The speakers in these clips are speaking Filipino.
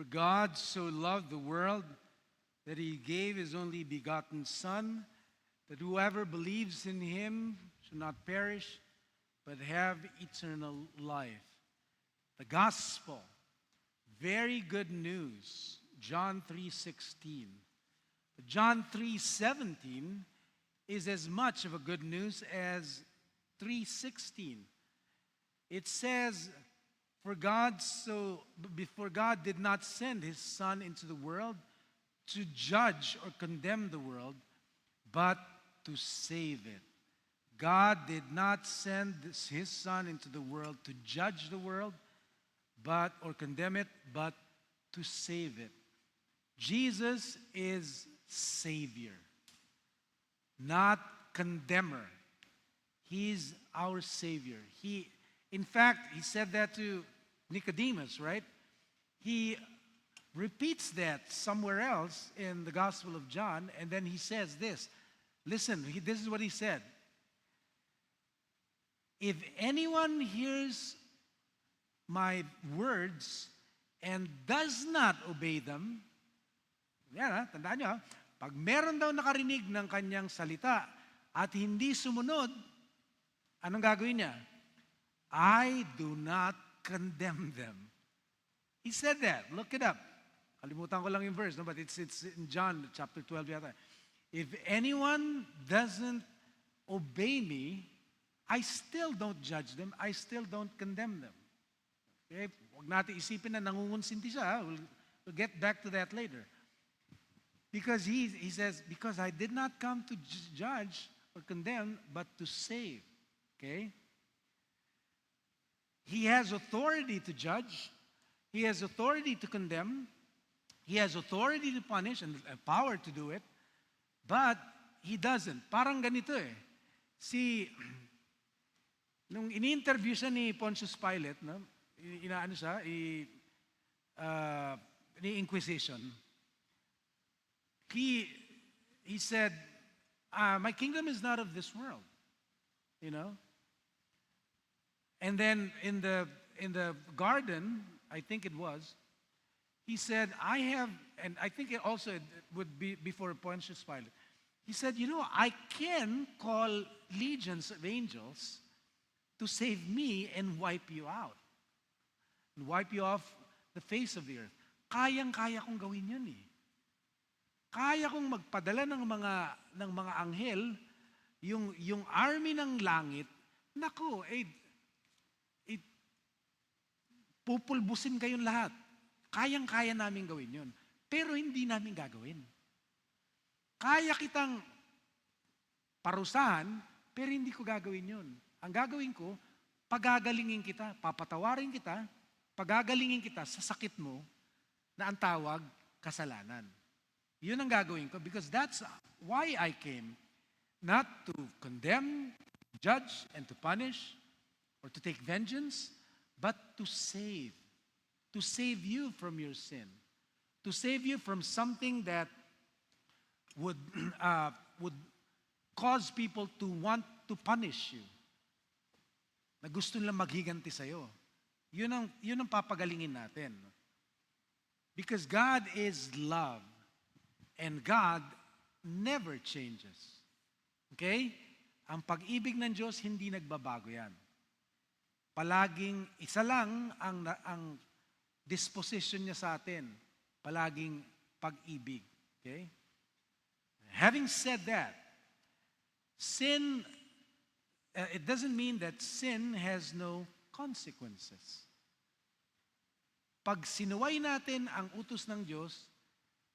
For God so loved the world that he gave his only begotten Son, that whoever believes in him should not perish, but have eternal life. The gospel, very good news, John 3:16. But John 3:17 is as much of a good news as 3:16. It says, For God did not send his Son into the world to judge or condemn the world, but to save it. God did not send his Son into the world to judge the world, or condemn it, but to save it. Jesus is Savior, not condemner. He's our Savior. In fact, he said that to Nicodemus, right? He repeats that somewhere else in the Gospel of John, and then he says this. Listen, this is what he said. If anyone hears my words and does not obey them, yan tandaan nyo, pag meron daw nakarinig ng kanyang salita at hindi sumunod, anong gagawin niya? I do not condemn them. He said that. Look it up. Kalimutan ko lang yung verse, no? But it's in John chapter 12 yata. If anyone doesn't obey me, I still don't judge them. I still don't condemn them. Okay? Huwag natin isipin na nangungunsinti siya. We'll get back to that later. Because he says, because I did not come to judge or condemn, but to save. Okay? He has authority to judge. He has authority to condemn. He has authority to punish and power to do it. But he doesn't. Parang ganito eh. Nung ini-interview siya ni Pontius Pilate, no? Inaano siya, ni-inquisition. He said, my kingdom is not of this world. You know? And then in the garden, I think it was, he said, and I think it also would be before Pontius Pilate. He said, I can call legions of angels to save me and wipe you out. And wipe you off the face of the earth. Kayang-kaya kong gawin yun eh. Kaya kong magpadala ng mga anghel, yung army ng langit, naku, pupulbusin kayong lahat. Kayang-kaya namin gawin yun. Pero hindi namin gagawin. Kaya kitang parusahan, pero hindi ko gagawin yun. Ang gagawin ko, pagagalingin kita, papatawarin kita, pagagalingin kita sa sakit mo na ang tawag, kasalanan. Yun ang gagawin ko because that's why I came. Not to condemn, judge, and to punish, or to take vengeance, but to save. To save you from your sin. To save you from something that would cause people to want to punish you. Na gusto nilang maghiganti sa'yo. Yun ang papagalingin natin. Because God is love. And God never changes. Okay? Ang pag-ibig ng Diyos, hindi nagbabago yan. Palaging, isa lang ang disposition niya sa atin. Palaging pag-ibig. Okay? Having said that, sin, it doesn't mean that sin has no consequences. Pag sinuway natin ang utos ng Diyos,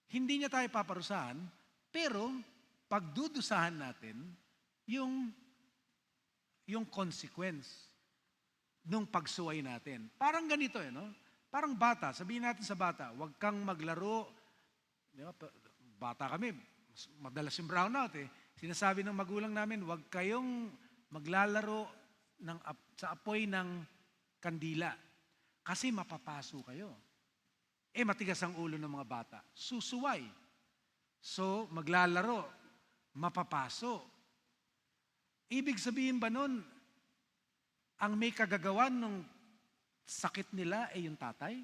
hindi niya tayo paparusahan, pero pagdudusahan natin yung consequence nung pagsuway natin. Parang ganito no? Parang bata, sabihin natin sa bata, huwag kang maglaro. Di ba? Bata kami, madalas yung brownout eh. Sinasabi ng magulang namin, huwag kayong maglalaro sa apoy ng kandila kasi mapapaso kayo. Matigas ang ulo ng mga bata. Susuway. So, maglalaro. Mapapaso. Ibig sabihin ba nun, ang may kagagawan ng sakit nila ay yung tatay?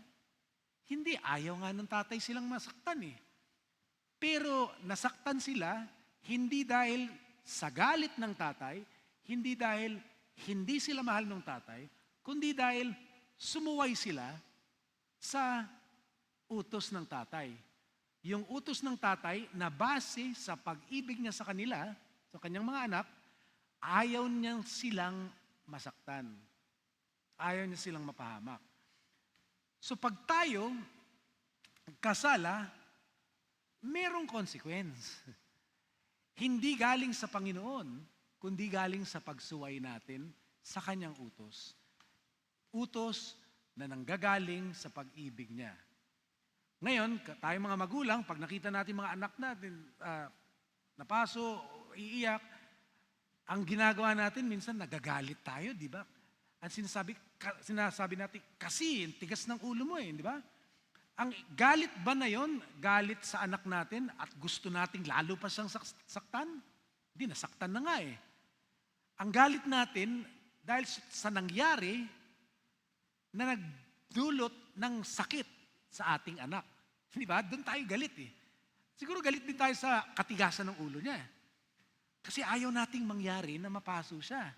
Hindi, ayaw nga ng tatay silang masaktan eh. Pero nasaktan sila, hindi dahil sa galit ng tatay, hindi dahil hindi sila mahal ng tatay, kundi dahil sumuway sila sa utos ng tatay. Yung utos ng tatay na base sa pag-ibig niya sa kanila, sa kanyang mga anak, ayaw niyang silang masaktan. Ayaw niya silang mapahamak. So pag tayo kasala, merong consequence. Hindi galing sa Panginoon, kundi galing sa pagsuway natin sa kanyang utos. Utos na nanggagaling sa pag-ibig niya. Ngayon, tayo mga magulang, pag nakita natin mga anak natin, napaso, iiyak, ang ginagawa natin, minsan nagagalit tayo, di ba? Ang sinasabi natin, kasi, tigas ng ulo mo di ba? Ang galit ba na yon? Galit sa anak natin at gusto nating lalo pa siyang saktan? Hindi, nasaktan na nga Ang galit natin, dahil sa nangyari, na nagdulot ng sakit sa ating anak. Di ba? Doon tayo galit Siguro galit din tayo sa katigasan ng ulo niya. Kasi ayaw nating mangyari na mapaso siya.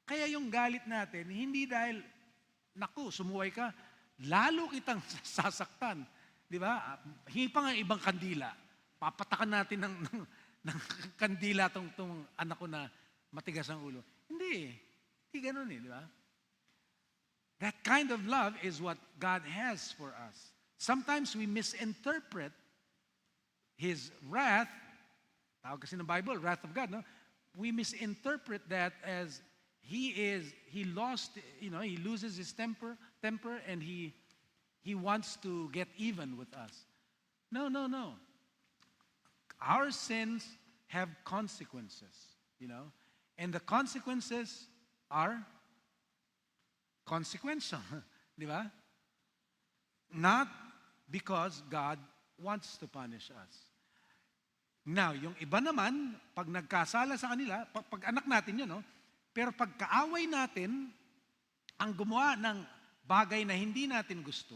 Kaya yung galit natin, hindi dahil, naku, sumuway ka, lalo kitang sasaktan. Di ba? Hingi pa nga ibang kandila. Papatakan natin ng kandila tong anak ko na matigas ang ulo. Hindi. Hindi ganun di ba? That kind of love is what God has for us. Sometimes we misinterpret His wrath, tawag kasi ng Bible, wrath of God, no? We misinterpret that as He loses His temper, and He wants to get even with us. No. Our sins have consequences, and the consequences are consequential, di ba? Not because God wants to punish us. Now, yung iba naman, pag nagkasala sa kanila, pag anak natin yun, pero pag kaaway natin, ang gumawa ng bagay na hindi natin gusto,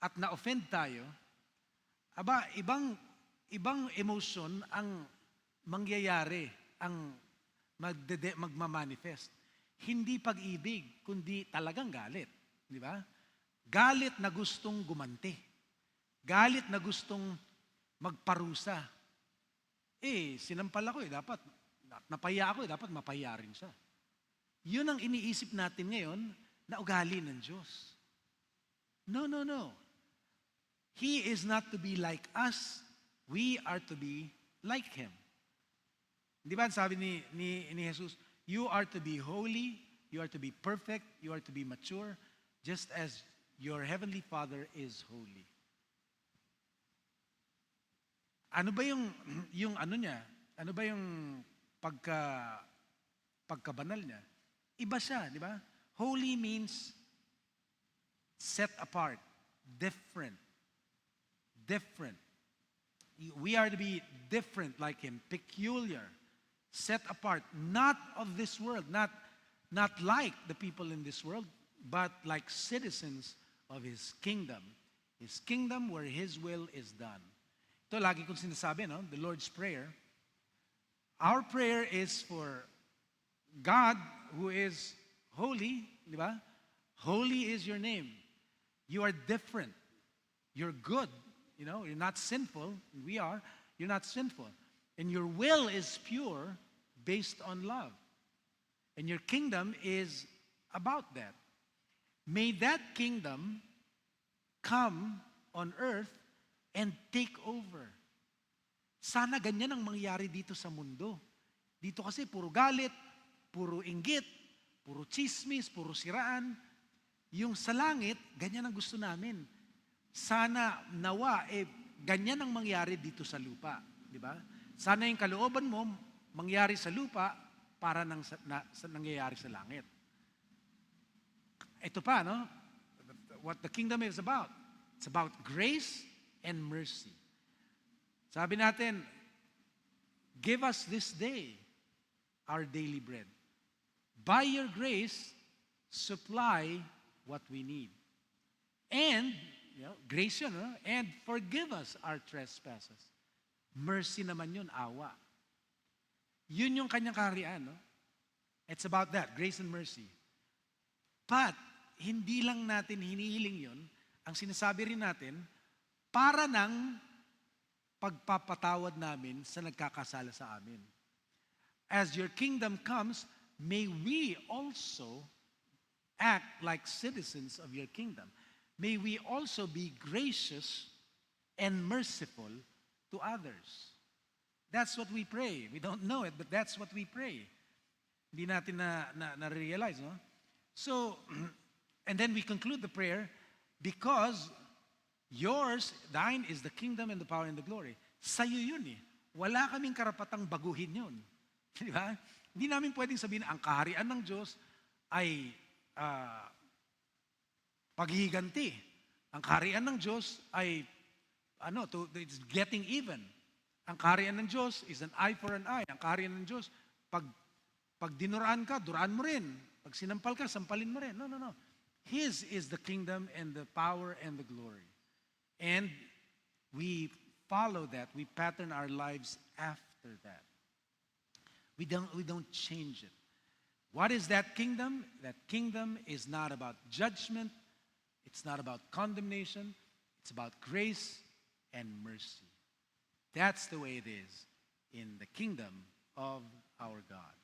at na-offend tayo, ibang emotion ang mangyayari, ang magmamanifest. Hindi pag-ibig, kundi talagang galit. Di ba? Galit na gustong gumanti. Galit na gustong magparusa. Sinampal ako dapat, napaya ako dapat mapaya rin siya. Yun ang iniisip natin ngayon na ugali ng Diyos. No. He is not to be like us. We are to be like Him. Di ba sabi ni Jesus, you are to be holy, you are to be perfect, you are to be mature, just as your Heavenly Father is holy. Ano ba yung ano niya? Ano ba yung pagkabanal niya? Iba siya, di ba? Holy means set apart, different. We are to be different like Him, peculiar, set apart, not of this world, not like the people in this world, but like citizens of His kingdom where His will is done. Ito lagi kong sinasabi, the Lord's Prayer. Our prayer is for God who is holy, di ba? Holy is your name. You are different. You're good. You're not sinful. We are. You're not sinful. And your will is pure based on love. And your kingdom is about that. May that kingdom come on earth and take over. Sana ganyan ang mangyari dito sa mundo. Dito kasi puro galit, puro inggit, puro chismis, puro siraan. Yung sa langit, ganyan ang gusto namin. Sana nawa, ganyan ang mangyari dito sa lupa. Di ba? Sana yung kalooban mo, mangyari sa lupa para nangyayari sa langit. Ito pa, what the kingdom is about. It's about grace and mercy. Sabi natin, give us this day our daily bread. By your grace, supply what we need. And grace yun, no? And forgive us our trespasses. Mercy naman yun, awa. Yun yung kanyang kaharian, no? It's about that, grace and mercy. But, hindi lang natin hinihiling yun. Ang sinasabi rin natin, para ng pagpapatawad namin sa nagkakasala sa amin. As your kingdom comes, may we also act like citizens of your kingdom. May we also be gracious and merciful to others. That's what we pray. We don't know it, but that's what we pray. Hindi natin na-realize, no? So, and then we conclude the prayer, because yours, thine is the kingdom and the power and the glory. Sa'yo yun eh. Wala kaming karapatang baguhin yun. Di ba? Hindi namin pwedeng sabihin ang kaharian ng Diyos ay paghihiganti. Ang kaharian ng Diyos ay it's getting even. Ang kaharian ng Diyos is an eye for an eye. Ang kaharian ng Diyos, pag dinuraan ka, duraan mo rin. Pag sinampal ka, sampalin mo rin. No. His is the kingdom and the power and the glory. And we follow that. We pattern our lives after that. We don't change it. What is that kingdom? That kingdom is not about judgment. It's not about condemnation. It's about grace and mercy. That's the way it is in the kingdom of our God.